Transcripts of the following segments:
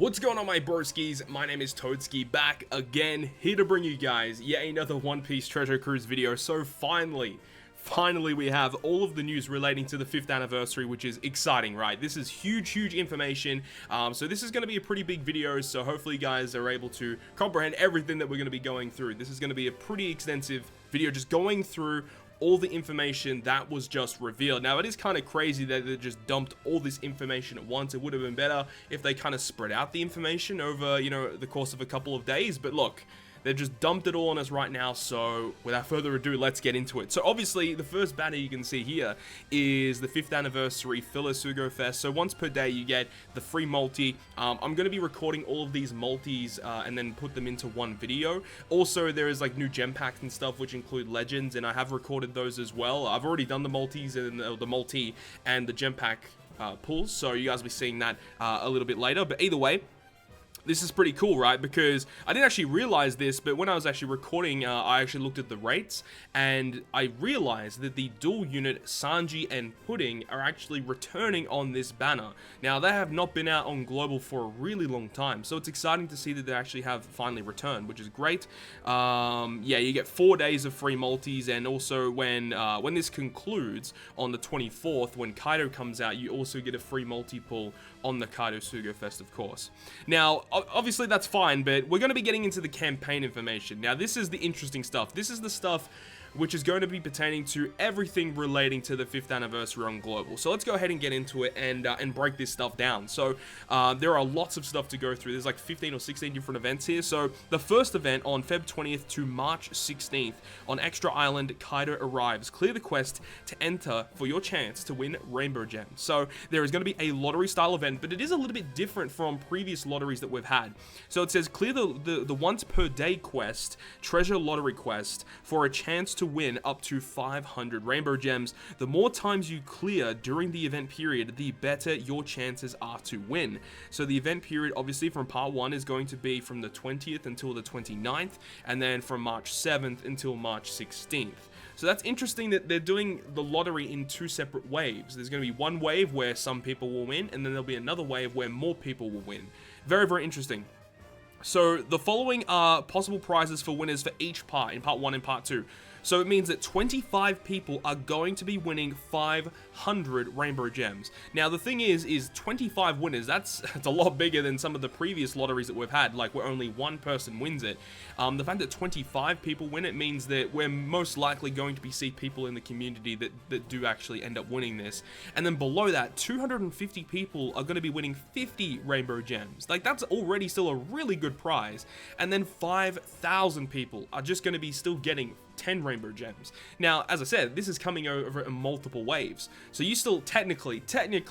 What's going on, my broskiis? My name is Toadskii, back again, here to bring you guys yet another One Piece Treasure Cruise video. So finally we have all of the news relating to the 5th anniversary, which is exciting, right? This is huge information. So this is going to be a pretty big video, so hopefully you guys are able to comprehend everything that we're going to be going through. This is going to be a pretty extensive video, just going through all the information that was just revealed. Now, it is kind of crazy that they just dumped all this information at once. It would have been better if they kind of spread out the information over, the course of a couple of days. But look, they've just dumped it all on us right now, so without further ado, let's get into it. So obviously, the first banner you can see here is the 5th anniversary Filler Sugo Fest. So once per day, you get the free multi. I'm going to be recording all of these multis and then put them into one video. Also, there is like new gem packs and stuff, which include legends, and I have recorded those as well. I've already done the multis and the multi and the gem pack pulls, so you guys will be seeing that a little bit later. But either way, this is pretty cool, right? Because I didn't actually realize this, but when I was actually recording, I actually looked at the rates, and I realized that the dual unit Sanji and Pudding are actually returning on this banner. Now, they have not been out on Global for a really long time, so it's exciting to see that they actually have finally returned, which is great. Yeah, you get 4 days of free multis, and also when this concludes on the 24th, when Kaido comes out, you also get a free multi-pull on the Kaido Sugo Fest, of course. Now, obviously that's fine, but we're going to be getting into the campaign information. Now, this is the interesting stuff. This is the stuff which is going to be pertaining to everything relating to the 5th anniversary on Global. So let's go ahead and get into it and break this stuff down. So there are lots of stuff to go through. There's like 15 or 16 different events here. So the first event on Feb 20th to March 16th on Extra Island, Kaido arrives. Clear the quest to enter for your chance to win Rainbow Gems. So there is going to be a lottery style event, but it is a little bit different from previous lotteries that we've had. So it says clear the once per day quest, treasure lottery quest, for a chance to win up to 500 Rainbow Gems. The more times you clear during the event period, the better your chances are to win. So the event period, obviously, from part 1 is going to be from the 20th until the 29th, and then from March 7th until March 16th. So that's interesting that they're doing the lottery in 2 separate waves. There's going to be one wave where some people will win, and then there'll be another wave where more people will win. Very interesting. So the following are possible prizes for winners for each part, in part 1 and part 2. So it means that 25 people are going to be winning 500 Rainbow Gems. Now, the thing is 25 winners, that's a lot bigger than some of the previous lotteries that we've had, like where only one person wins it. The fact that 25 people win it means that we're most likely going to see people in the community that do actually end up winning this. And then below that, 250 people are going to be winning 50 Rainbow Gems. Like, that's already still a really good prize. And then 5,000 people are just going to be still getting 10 Rainbow Gems. Now, as I said, this is coming over in multiple waves. So you still technically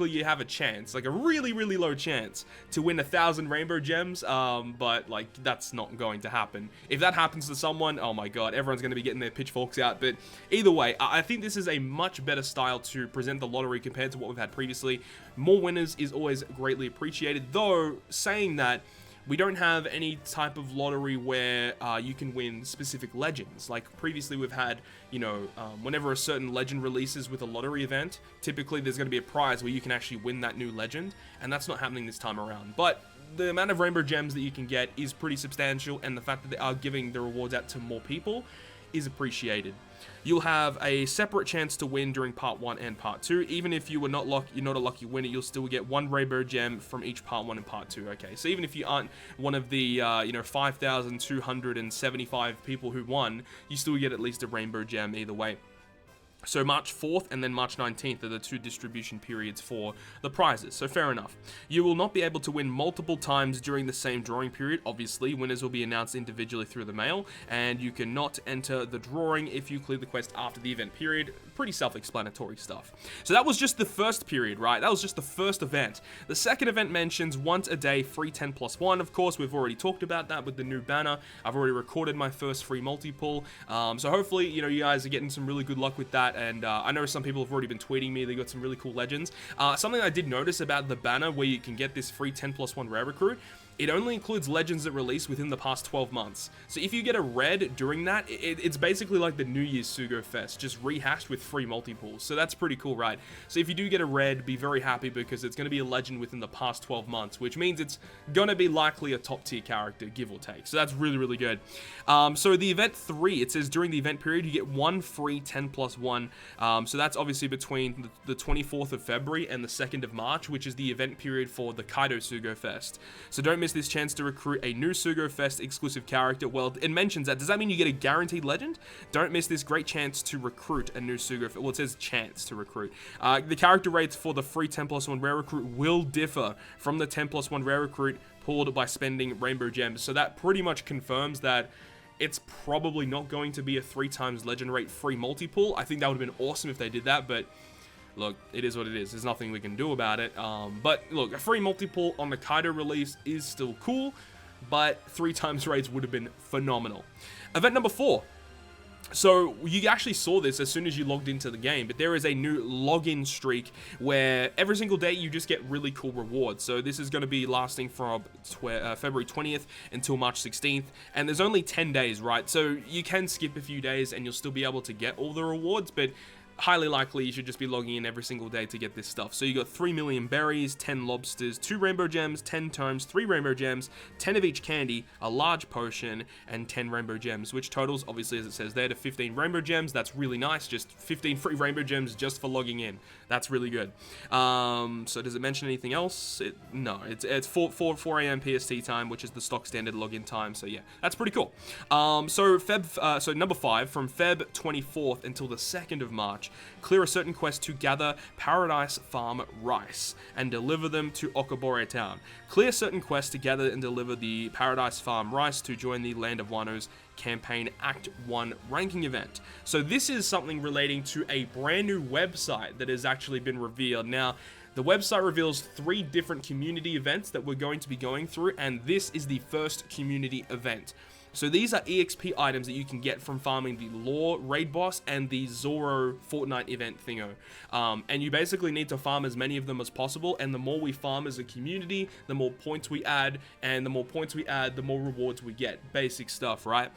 you have a chance, like a really low chance to win 1,000 Rainbow Gems, but like that's not going to happen. If that happens to someone, oh my god, everyone's going to be getting their pitchforks out. But either way, I think this is a much better style to present the lottery compared to what we've had previously. More winners is always greatly appreciated, though saying that, we don't have any type of lottery where you can win specific legends. Like previously we've had, whenever a certain legend releases with a lottery event, typically there's going to be a prize where you can actually win that new legend, and that's not happening this time around. But the amount of Rainbow Gems that you can get is pretty substantial, and the fact that they are giving the rewards out to more people is appreciated. You'll have a separate chance to win during part 1 and part 2. Even if you're not a lucky winner, you'll still get 1 Rainbow Gem from each part 1 and part 2. Okay, so even if you aren't one of the 5,275 people who won, you still get at least a Rainbow Gem either way. So March 4th and then March 19th are the 2 distribution periods for the prizes, so fair enough. You will not be able to win multiple times during the same drawing period. Obviously, winners will be announced individually through the mail, and you cannot enter the drawing if you clear the quest after the event period. Pretty self-explanatory stuff. So that was just the first period, right? That was just the first event. The second event mentions once a day free 10+1. Of course, we've already talked about that with the new banner. I've already recorded my first free multi-pull. So hopefully, you guys are getting some really good luck with that. And I know some people have already been tweeting me. They got some really cool legends. Something I did notice about the banner where you can get this free 10+1 rare recruit it only includes legends that release within the past 12 months. So if you get a red during that, it's basically like the New Year's Sugo Fest, just rehashed with free multi-pulls. So that's pretty cool, right? So if you do get a red, be very happy because it's going to be a legend within the past 12 months, which means it's going to be likely a top tier character, give or take. So that's really, really good. So the event 3, it says during the event period, you get 1 free 10+1. So that's obviously between the 24th of February and the 2nd of March, which is the event period for the Kaido Sugo Fest. So don't miss this chance to recruit a new Sugo Fest exclusive character. Well, it mentions that. Does that mean you get a guaranteed legend? Don't miss this great chance to recruit a new Sugo Fest. Well, it says chance to recruit. The character rates for the free 10+1 rare recruit will differ from the 10+1 rare recruit pulled by spending rainbow gems. So that pretty much confirms that it's probably not going to be a 3x legend rate free multi-pull. I think that would have been awesome if they did that, but look, it is what it is. There's nothing we can do about it. But look, a free multi-pull on the Kaido release is still cool, but 3x rates would have been phenomenal. Event number 4. So you actually saw this as soon as you logged into the game, but there is a new login streak where every single day you just get really cool rewards. So this is going to be lasting from February 20th until March 16th, and there's only 10 days, right? So you can skip a few days and you'll still be able to get all the rewards, but highly likely you should just be logging in every single day to get this stuff. So you got 3 million berries, 10 lobsters, 2 rainbow gems, 10 tomes, 3 rainbow gems, 10 of each candy, a large potion, and 10 rainbow gems, which totals, obviously as it says there, to 15 rainbow gems. That's really nice. Just 15 free rainbow gems just for logging in. That's really good. So does it mention anything else? No, it's 4 a.m. PST time, which is the stock standard login time. So yeah, that's pretty cool. So number 5, from Feb 24th until the 2nd of March, clear a certain quest to gather Paradise Farm rice and deliver them to Okobore Town. Clear certain quests to gather and deliver the Paradise Farm rice to join the Land of Wano's campaign Act 1 ranking event. So this is something relating to a brand new website that has actually been revealed. Now, the website reveals 3 different community events that we're going to be going through, and this is the first community event. So these are EXP items that you can get from farming the Law Raid Boss and the Zoro Fortnite event thingo. And you basically need to farm as many of them as possible, and the more we farm as a community, the more points we add, and the more points we add, the more rewards we get. Basic stuff, right?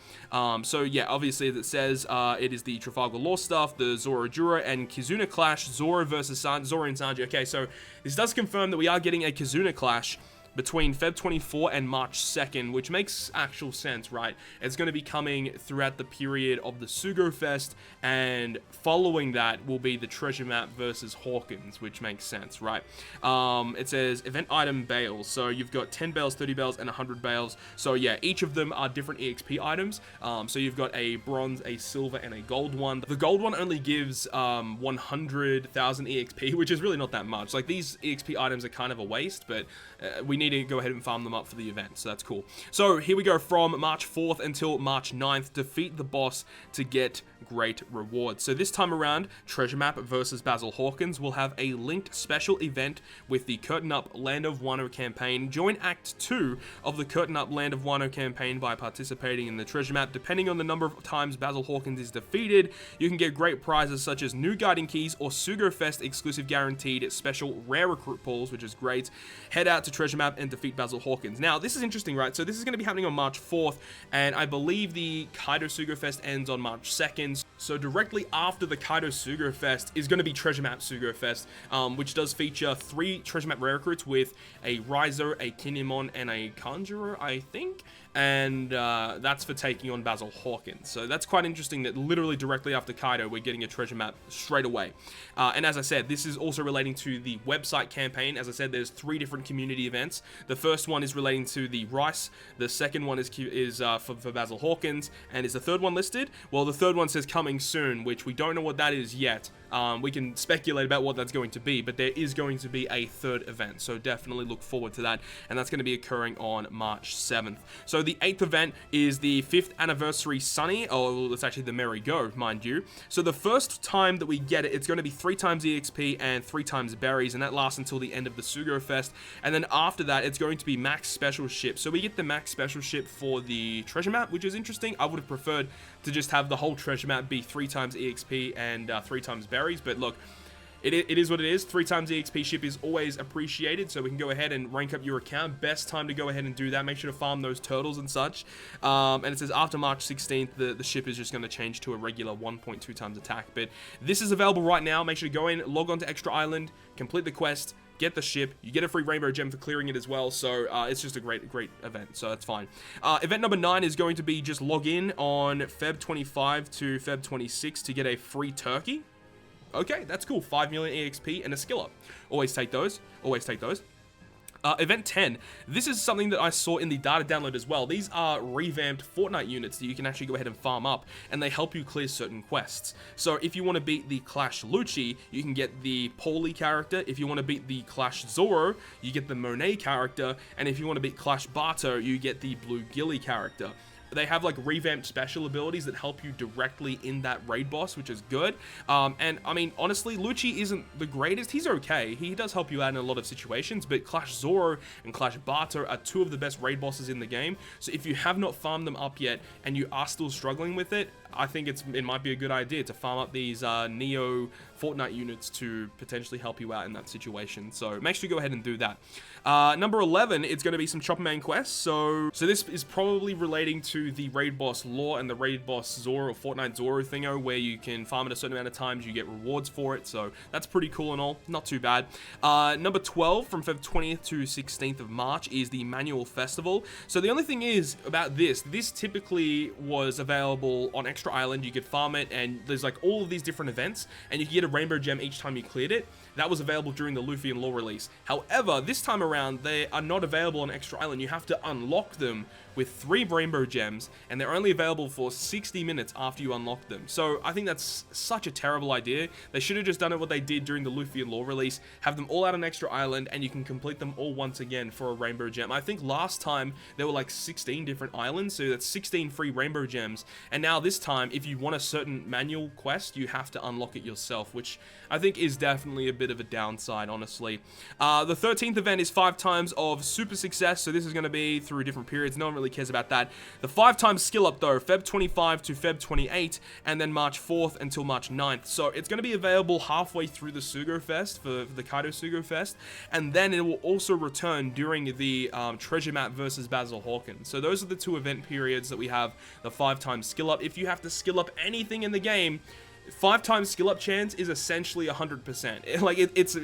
So yeah, obviously as it says, it is the Trafalgar Law stuff, the Zoro Jura and Kizuna Clash, Zoro versus Zoro and Sanji. Okay, so this does confirm that we are getting a Kizuna Clash between Feb 24 and March 2nd, which makes actual sense, right? It's going to be coming throughout the period of the Sugo Fest, and following that will be the treasure map versus Hawkins, which makes sense, right? It says event item bales, so you've got 10 bales, 30 bales, and 100 bales. So yeah, each of them are different EXP items. So you've got a bronze, a silver, and a gold one. The gold one only gives 100,000 EXP, which is really not that much. Like, these EXP items are kind of a waste, but we need to go ahead and farm them up for the event, so that's cool. So here we go, from March 4th until March 9th, defeat the boss to get great rewards. So this time around, Treasure Map versus Basil Hawkins will have a linked special event with the Curtain Up Land of Wano campaign. Join Act 2 of the Curtain Up Land of Wano campaign by participating in the Treasure Map. Depending on the number of times Basil Hawkins is defeated, you can get great prizes such as new guiding keys or Sugo Fest exclusive guaranteed special rare recruit pulls, which is great. Head out to Treasure Map and defeat Basil Hawkins. Now, this is interesting, right? So this is going to be happening on March 4th, and I believe the Kaido Sugo Fest ends on March 2nd. So directly after the Kaido Sugo Fest is going to be Treasure Map Sugo Fest, which does feature 3 Treasure Map rare recruits with a Riser, a Kinemon, and a Conjurer, I think. And that's for taking on Basil Hawkins. So that's quite interesting that literally directly after Kaido, we're getting a treasure map straight away. And as I said, this is also relating to the website campaign. As I said, there's 3 different community events. The first one is relating to the rice. The second one is for Basil Hawkins. And is the third one listed? Well, the third one says coming soon, which we don't know what that is yet. We can speculate about what that's going to be, but there is going to be a third event, so definitely look forward to that, and that's going to be occurring on March 7th. So the 8th event is the 5th anniversary Sunny. Oh, it's actually the Merry Go, mind you. So the first time that we get it, it's going to be 3 times EXP and 3 times berries, and that lasts until the end of the Sugo Fest. And then after that, it's going to be max special ship. So we get the max special ship for the treasure map, which is interesting. I would have preferred to just have the whole treasure map be 3 times EXP and 3 times berries, but look, it is what it is. 3 times EXP ship is always appreciated, so we can go ahead and rank up your account. Best time to go ahead and do that. Make sure to farm those turtles and such. And it says after March 16th, the ship is just going to change to a regular 1.2 times attack. But this is available right now. Make sure to go in, log on to Extra Island, complete the quest, get the ship. You get a free rainbow gem for clearing it as well, so it's just a great event, so that's fine. Event number 9 is going to be just log in on Feb 25 to Feb 26 to get a free turkey. Okay, that's cool. 5 million EXP and a skill up. Always take those. Always take those. Event 10. This is something that I saw in the data download as well. These are revamped Fortnite units that you can actually go ahead and farm up, and they help you clear certain quests. So if you want to beat the Clash Lucci, you can get the Poli character. If you want to beat the Clash Zoro, you get the Monet character. And if you want to beat Clash Barto, you get the Blue Gilly character. They have like revamped special abilities that help you directly in that raid boss, which is good. And I mean, honestly, Lucci isn't the greatest. He's okay. He does help you out in a lot of situations, but Clash Zoro and Clash Barto are 2 of the best raid bosses in the game. So if you have not farmed them up yet and you are still struggling with it, I think it might be a good idea to farm up these Neo Fortnite units to potentially help you out in that situation. So make sure you go ahead and do that. Number 11, it's going to be some Chopper Man quests. So this is probably relating to the raid boss lore and the raid boss Zoro or Fortnite Zoro thingo, where you can farm it a certain amount of times, you get rewards for it. So that's pretty cool and all, not too bad. Number 12, from Feb 20th to 16th of March, is the Manual Festival. So the only thing is about this typically was available on Extra Island. You could farm it, and there's like all of these different events, and you could get a rainbow gem each time you cleared it. That was available during the Luffy and Law release. However, this time around, they are not available on Extra Island. You have to unlock them with 3 rainbow gems, and they're only available for 60 minutes after you unlock them. So I think that's such a terrible idea. They should have just done it what they did during the Luffy and Law release, have them all out on Extra Island, and you can complete them all once again for a rainbow gem. I think last time there were like 16 different islands, so that's 16 free rainbow gems. And now this time, if you want a certain manual quest, you have to unlock it yourself, which I think is definitely a bit of a downside, honestly. The 13th event is 5 times of super success, so this is going to be through different periods. No one really cares about that. The 5 times skill up though, Feb 25 to Feb 28, and then March 4th until March 9th. So it's going to be available halfway through the Sugo Fest, for the Kaido Sugo Fest, and then it will also return during the Treasure Map versus Basil Hawkins. So those are the 2 event periods that we have the 5 times skill up. If you have to skill up anything in the game, 5 times skill up chance is essentially 100%. Like it's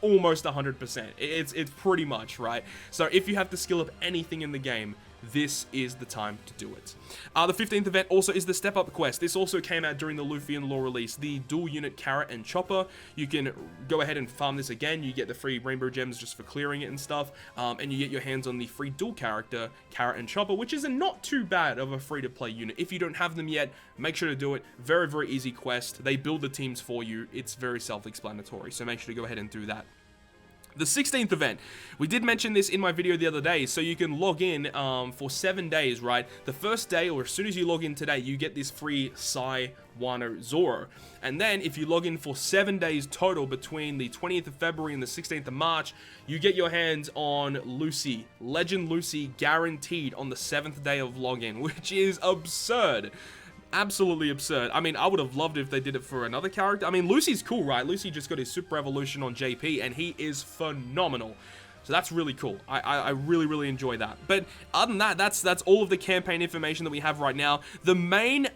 almost 100%. It's pretty much, right? So if you have to skill up anything in the game, this is the time to do it. The 15th event also is the Step Up quest. This also came out during the Luffy and Law release. The dual unit Carrot and Chopper. You can go ahead and farm this again. You get the free rainbow gems just for clearing it and stuff. And you get your hands on the free dual character, Carrot and Chopper, which is not too bad of a free-to-play unit. If you don't have them yet, make sure to do it. Very, very easy quest. They build the teams for you. It's very self-explanatory, so make sure to go ahead and do that. The 16th event, we did mention this in my video the other day, so you can log in for 7 days, right? The first day, or as soon as you log in today, you get this free Sai, Wano, Zoro. And then if you log in for 7 days total between the 20th of February and the 16th of March, you get your hands on Lucy, Legend Lucy, guaranteed on the 7th day of login, which is absurd. Absolutely absurd. I mean, I would have loved it if they did it for another character. I mean, Lucy's cool, right? Lucy just got his Super Evolution on JP, and he is phenomenal. So that's really cool. I really, really enjoy that. But other than that, that's all of the campaign information that we have right now. The main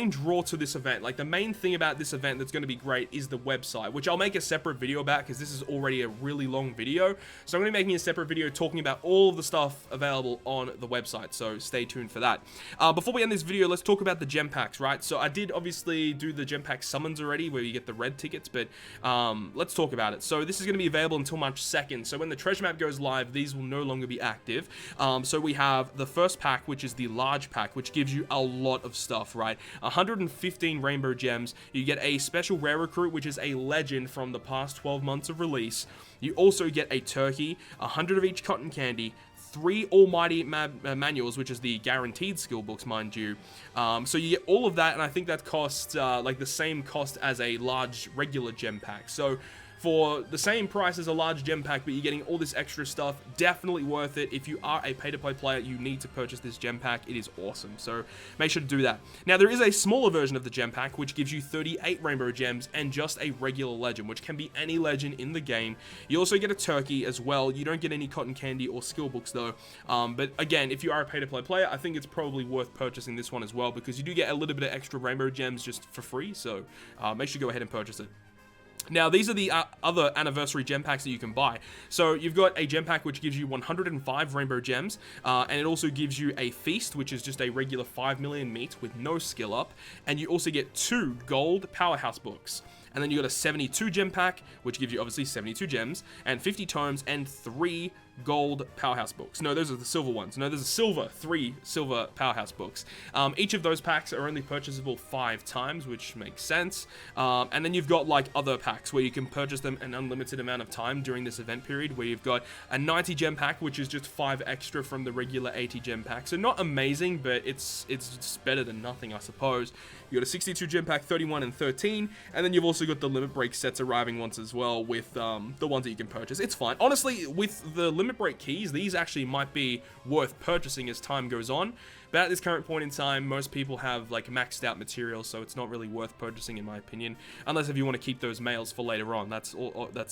draw to this event, like the main thing about this event that's going to be great, is the website, which I'll make a separate video about because this is already a really long video. So I'm going to be making a separate video talking about all of the stuff available on the website. So stay tuned for that. Before we end this video, let's talk about the gem packs, right? So I did obviously do the gem pack summons already, where you get the red tickets, but let's talk about it. So this is going to be available until March 2nd. So when the treasure map goes live, these will no longer be active. So we have the first pack, which is the large pack, which gives you a lot of stuff, right? 115 rainbow gems. You get a special rare recruit, which is a legend from the past 12 months of release. You also get a turkey, 100 of each cotton candy, 3 almighty manuals, which is the guaranteed skill books, mind you. So you get all of that, and I think that costs like the same cost as a large regular gem pack. So for the same price as a large gem pack, but you're getting all this extra stuff. Definitely worth it. If you are a pay-to-play player, you need to purchase this gem pack. It is awesome, so make sure to do that. Now, there is a smaller version of the gem pack, which gives you 38 rainbow gems and just a regular legend, which can be any legend in the game. You also get a turkey as well. You don't get any cotton candy or skill books, though. But again, if you are a pay-to-play player, I think it's probably worth purchasing this one as well, because you do get a little bit of extra rainbow gems just for free, so make sure you go ahead and purchase it. Now, these are the other anniversary gem packs that you can buy. So you've got a gem pack which gives you 105 rainbow gems, and it also gives you a feast, which is just a regular 5 million meat with no skill up, and you also get 2 gold powerhouse books. And then you got a 72 gem pack, which gives you obviously 72 gems, and 50 tomes, and 3 gold powerhouse books. No, those are the silver ones. No, there's a silver, 3 silver powerhouse books. Each of those packs are only purchasable 5 times, which makes sense. And then you've got like other packs where you can purchase them an unlimited amount of time during this event period, where you've got a 90 gem pack, which is just 5 extra from the regular 80 gem pack. So not amazing, but it's just better than nothing, I suppose. You got a 62 gem pack, 31 and 13, and then you've also got the limit break sets arriving once as well with the ones that you can purchase. It's fine. Honestly, with the limit break keys, these actually might be worth purchasing as time goes on. But at this current point in time, most people have like maxed out material, so it's not really worth purchasing in my opinion, unless if you want to keep those males for later on. That's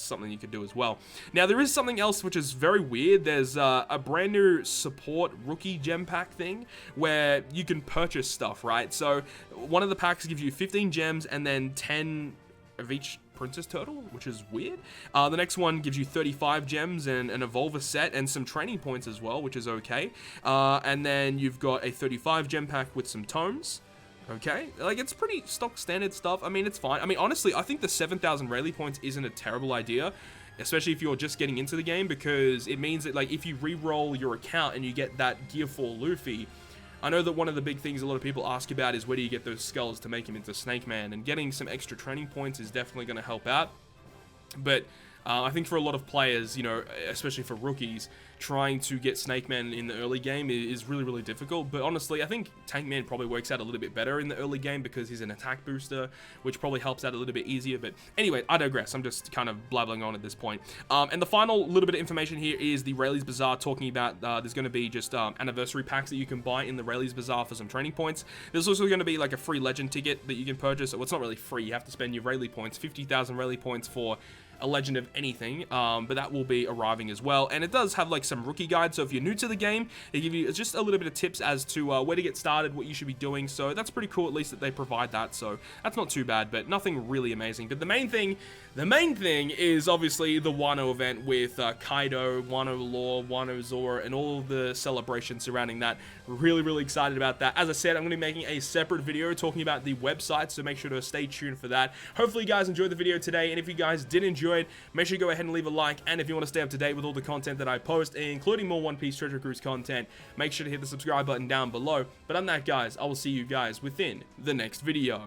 something you could do as well. Now, there is something else which is very weird. There's a brand new support rookie gem pack thing where you can purchase stuff, right? So one of the packs gives you 15 gems and then 10 of each princess turtle, which is weird. The next one gives you 35 gems and an evolver set and some training points as well, which is okay. And then you've got a 35 gem pack with some tomes. Okay, like it's pretty stock standard stuff. I mean, it's fine. I mean, honestly, I think the 7,000 Rayleigh points isn't a terrible idea, especially if you're just getting into the game, because it means that like if you re-roll your account and you get that Gear 4 Luffy, I know that one of the big things a lot of people ask about is where do you get those skulls to make him into Snake Man, and getting some extra training points is definitely going to help out. But I think for a lot of players, you know, especially for rookies, trying to get Snake Man in the early game is really, really difficult. But honestly, I think Tank Man probably works out a little bit better in the early game because he's an attack booster, which probably helps out a little bit easier. But anyway, I digress. I'm just kind of blabbling on at this point. And the final little bit of information here is the Rayleigh's Bazaar, talking about there's going to be just anniversary packs that you can buy in the Rayleigh's Bazaar for some training points. There's also going to be like a free legend ticket that you can purchase. Well, it's not really free. You have to spend your Rayleigh points, 50,000 Rayleigh points for a legend of anything, but that will be arriving as well. And it does have like some rookie guides, so if you're new to the game, they give you just a little bit of tips as to where to get started, what you should be doing. So that's pretty cool, at least that they provide that. So that's not too bad, but nothing really amazing. But the main thing is obviously the Wano event with Kaido, Wano Lore, Wano Zora, and all the celebrations surrounding that. Really, really excited about that. As I said, I'm going to be making a separate video talking about the website, so make sure to stay tuned for that. Hopefully you guys enjoyed the video today, and if you guys did enjoy it, make sure you go ahead and leave a like, and if you want to stay up to date with all the content that I post, including more One Piece Treasure Cruise content, make sure to hit the subscribe button down below. But on that, guys, I will see you guys within the next video.